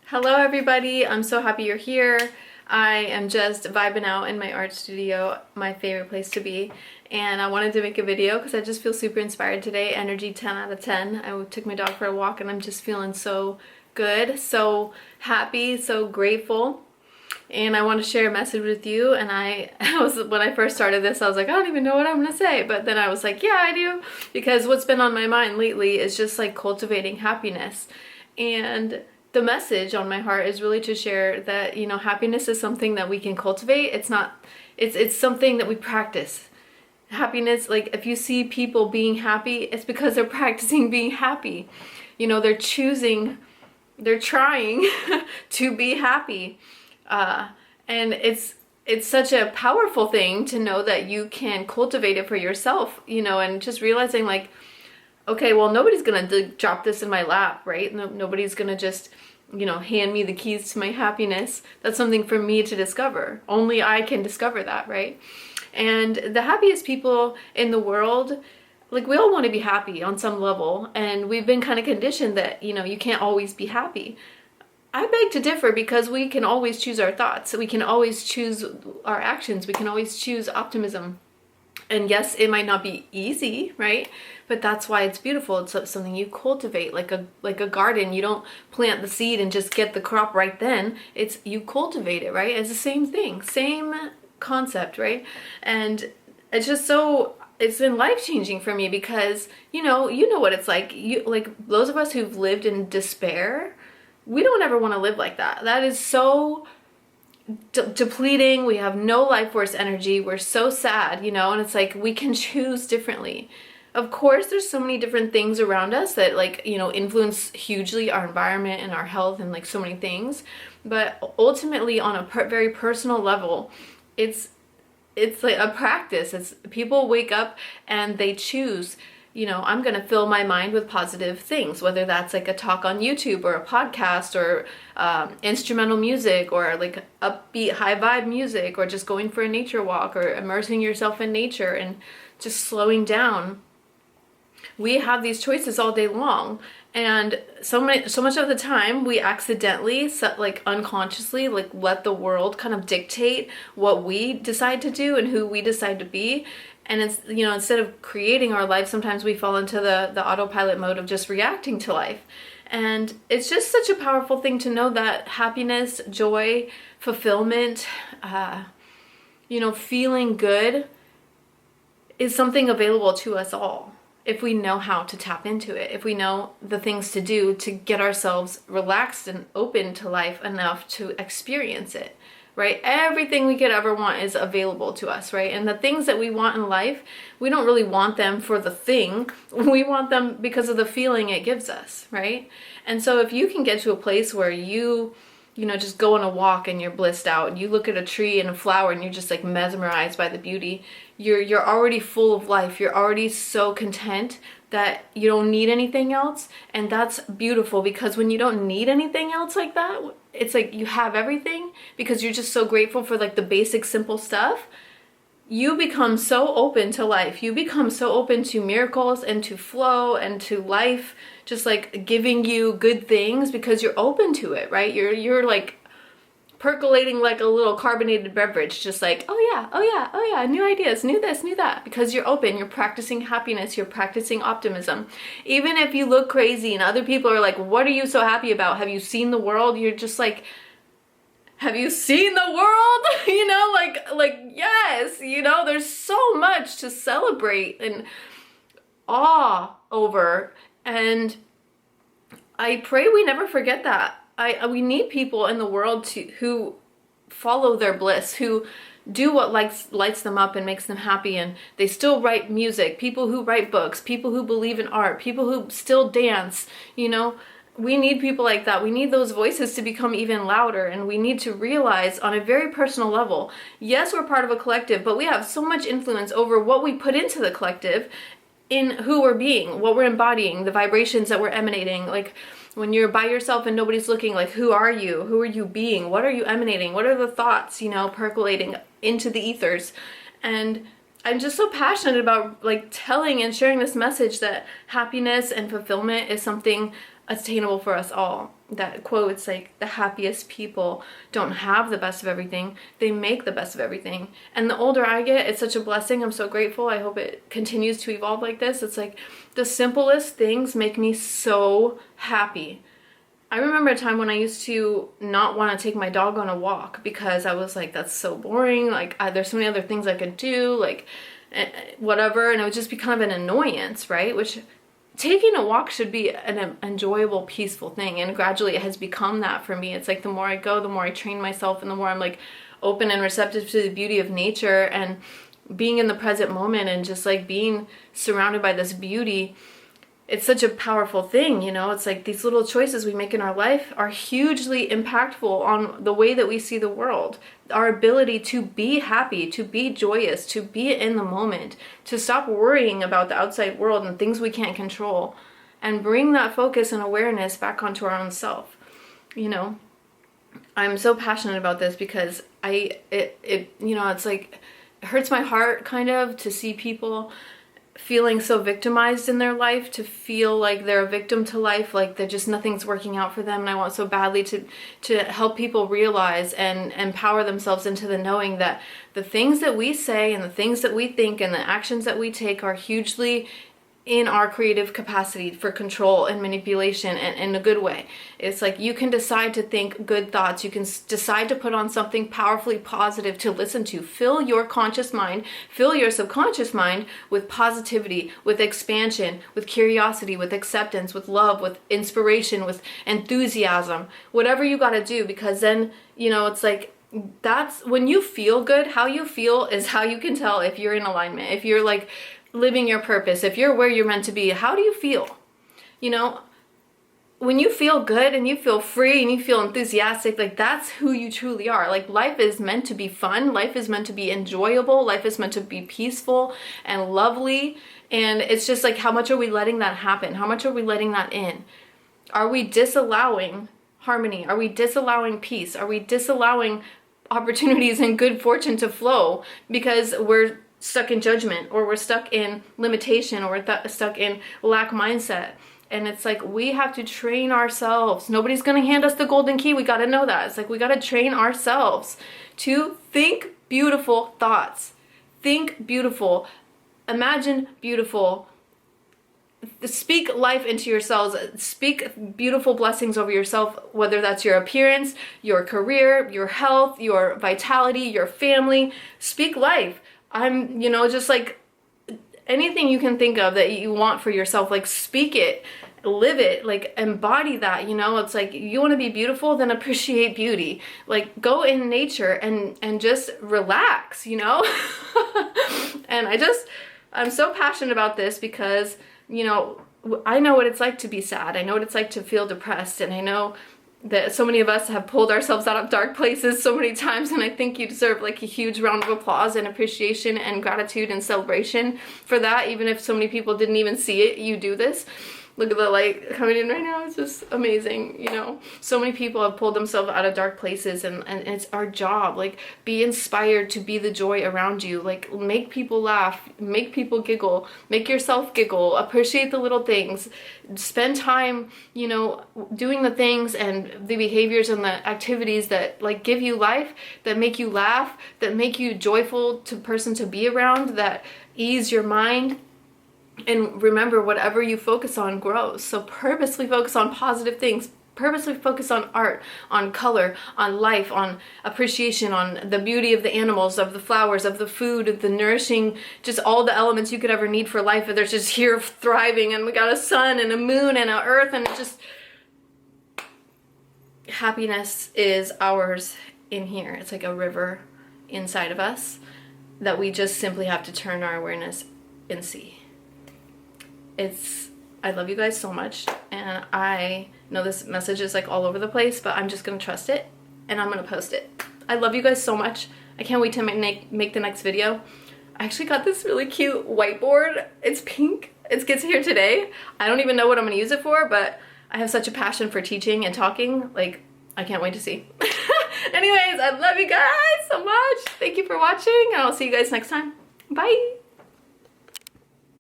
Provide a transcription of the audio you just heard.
Hello everybody, I'm so happy you're here. I am just vibing out in my art studio, my favorite place to be, and I wanted to make a video because I just feel super inspired today. Energy 10 out of 10. I took my dog for a walk and I'm just feeling so good, so happy, so grateful. And I want to share a message with you. And when I first started this, I was like, I don't even know what I'm gonna say, but then I was like, yeah, I do, because what's been on my mind lately is just like cultivating happiness. And the message on my heart is really to share that, happiness is something that we can cultivate. It's something that we practice. Happiness, like if you see people being happy, it's because they're practicing being happy. They're trying to be happy. And it's such a powerful thing to know that you can cultivate it for yourself, and just realizing like, okay, well, nobody's gonna drop this in my lap, right? Nobody's gonna just, hand me the keys to my happiness. That's something for me to discover. Only I can discover that, right? And the happiest people in the world, like, we all want to be happy on some level, and we've been kind of conditioned that, you can't always be happy. I beg to differ, because we can always choose our thoughts. We can always choose our actions. We can always choose optimism. And yes, it might not be easy, right? But that's why it's beautiful. It's something you cultivate, like a garden. You don't plant the seed and just get the crop right then. It's you cultivate it, right? It's the same thing, same concept, right? And it's just it's been life-changing for me, because you know what it's like. Like those of us who've lived in despair, we don't ever want to live like that. That is so depleting. We have no life force energy. We're so sad, and it's like we can choose differently. Of course, there's so many different things around us that influence hugely our environment and our health and like so many things. But ultimately, on a very personal level, it's like a practice. It's people wake up and they choose, I'm going to fill my mind with positive things, whether that's like a talk on YouTube or a podcast or instrumental music or like upbeat high vibe music, or just going for a nature walk or immersing yourself in nature and just slowing down. We have these choices all day long, and so much of the time we accidentally, like unconsciously, like let the world kind of dictate what we decide to do and who we decide to be. And it's, instead of creating our life, sometimes we fall into the autopilot mode of just reacting to life. And it's just such a powerful thing to know that happiness, joy, fulfillment, feeling good is something available to us all, if we know how to tap into it, if we know the things to do to get ourselves relaxed and open to life enough to experience it, right? Everything we could ever want is available to us, right? And the things that we want in life, we don't really want them for the thing. We want them because of the feeling it gives us, right? And so if you can get to a place where you just go on a walk and you're blissed out, and you look at a tree and a flower and you're just like mesmerized by the beauty, you're already full of life. You're already so content that you don't need anything else. And that's beautiful, because when you don't need anything else like that, it's like you have everything because you're just so grateful for like the basic simple stuff. You become so open to life. You become so open to miracles and to flow and to life just like giving you good things, because you're open to it, right? You're like percolating like a little carbonated beverage, just like, oh yeah, new ideas, new this, new that, because you're open. You're practicing happiness, you're practicing optimism. Even if you look crazy and other people are like, what are you so happy about? Have you seen the world? You're just like, have you seen the world? like yes, there's so much to celebrate and awe over. And I pray we never forget that. We need people in the world who follow their bliss, who do what lights them up and makes them happy, and they still write music, people who write books, people who believe in art, people who still dance, We need people like that. We need those voices to become even louder, and we need to realize on a very personal level, yes, we're part of a collective, but we have so much influence over what we put into the collective, in who we're being, what we're embodying, the vibrations that we're emanating. Like when you're by yourself and nobody's looking, like, who are you? Who are you being? What are you emanating? What are the thoughts, percolating into the ethers? And I'm just so passionate about like telling and sharing this message that happiness and fulfillment is something attainable for us all. That quote, it's like, the happiest people don't have the best of everything, they make the best of everything. And the older I get, it's such a blessing. I'm so grateful. I hope it continues to evolve like this. It's like the simplest things make me so happy. I remember a time when I used to not want to take my dog on a walk because I was like, that's so boring, like there's so many other things I could do, like whatever, and it would just be kind of an annoyance, right? Which, taking a walk should be an enjoyable, peaceful thing, and gradually it has become that for me. It's like the more I go, the more I train myself, and the more I'm like open and receptive to the beauty of nature and being in the present moment and just like being surrounded by this beauty. It's such a powerful thing, you know? It's like these little choices we make in our life are hugely impactful on the way that we see the world. Our ability to be happy, to be joyous, to be in the moment, to stop worrying about the outside world and things we can't control, and bring that focus and awareness back onto our own self. You know, I'm so passionate about this because it's like, it hurts my heart kind of to see people feeling so victimized in their life, to feel like they're a victim to life, like they're just, nothing's working out for them. And I want so badly to help people realize and empower themselves into the knowing that the things that we say and the things that we think and the actions that we take are hugely in our creative capacity for control and manipulation, and in a good way. It's like you can decide to think good thoughts. You can decide to put on something powerfully positive to listen to. Fill your conscious mind, fill your subconscious mind with positivity, with expansion, with curiosity, with acceptance, with love, with inspiration, with enthusiasm, whatever you got to do, because then, you know, it's like, that's when you feel good. How you feel is how you can tell if you're in alignment, if you're like living your purpose, if you're where you're meant to be. How do you feel? You know, when you feel good and you feel free and you feel enthusiastic, like that's who you truly are. Like life is meant to be fun, life is meant to be enjoyable, life is meant to be peaceful and lovely. And it's just like, how much are we letting that happen? How much are we letting that in? Are we disallowing harmony? Are we disallowing peace? Are we disallowing opportunities and good fortune to flow because we're stuck in judgment, or we're stuck in limitation, or we're stuck in lack mindset? And it's like, we have to train ourselves. Nobody's going to hand us the golden key. We got to know that. It's like, we got to train ourselves to think beautiful thoughts, think beautiful, imagine beautiful, speak life into yourselves, speak beautiful blessings over yourself, whether that's your appearance, your career, your health, your vitality, your family. Speak life. I'm, you know, just like anything you can think of that you want for yourself, like speak it, live it, like embody that, you know? It's like, you want to be beautiful, then appreciate beauty. Like go in nature and just relax, you know? And I'm so passionate about this because, you know, I know what it's like to be sad. I know what it's like to feel depressed. And I know that so many of us have pulled ourselves out of dark places so many times, and I think you deserve like a huge round of applause and appreciation and gratitude and celebration for that. Even if so many people didn't even see it, you do this. Look at the light coming in right now. It's just amazing, you know? So many people have pulled themselves out of dark places, and it's our job. Like, be inspired to be the joy around you. Like, make people laugh, make people giggle, make yourself giggle, appreciate the little things. Spend time, you know, doing the things and the behaviors and the activities that, like, give you life, that make you laugh, that make you joyful to person to be around, that ease your mind. And remember, whatever you focus on grows. So purposely focus on positive things. Purposely focus on art, on color, on life, on appreciation, on the beauty of the animals, of the flowers, of the food, of the nourishing, just all the elements you could ever need for life. They're just here thriving, and we got a sun and a moon and an earth, and just happiness is ours in here. It's like a river inside of us that we just simply have to turn our awareness and see. I love you guys so much, and I know this message is like all over the place, but I'm just gonna trust it, and I'm gonna post it. I love you guys so much. I can't wait to make the next video. I actually got this really cute whiteboard. It's pink. It gets here today. I don't even know what I'm gonna use it for, but I have such a passion for teaching and talking. Like, I can't wait to see. Anyways, I love you guys so much. Thank you for watching, and I'll see you guys next time. Bye.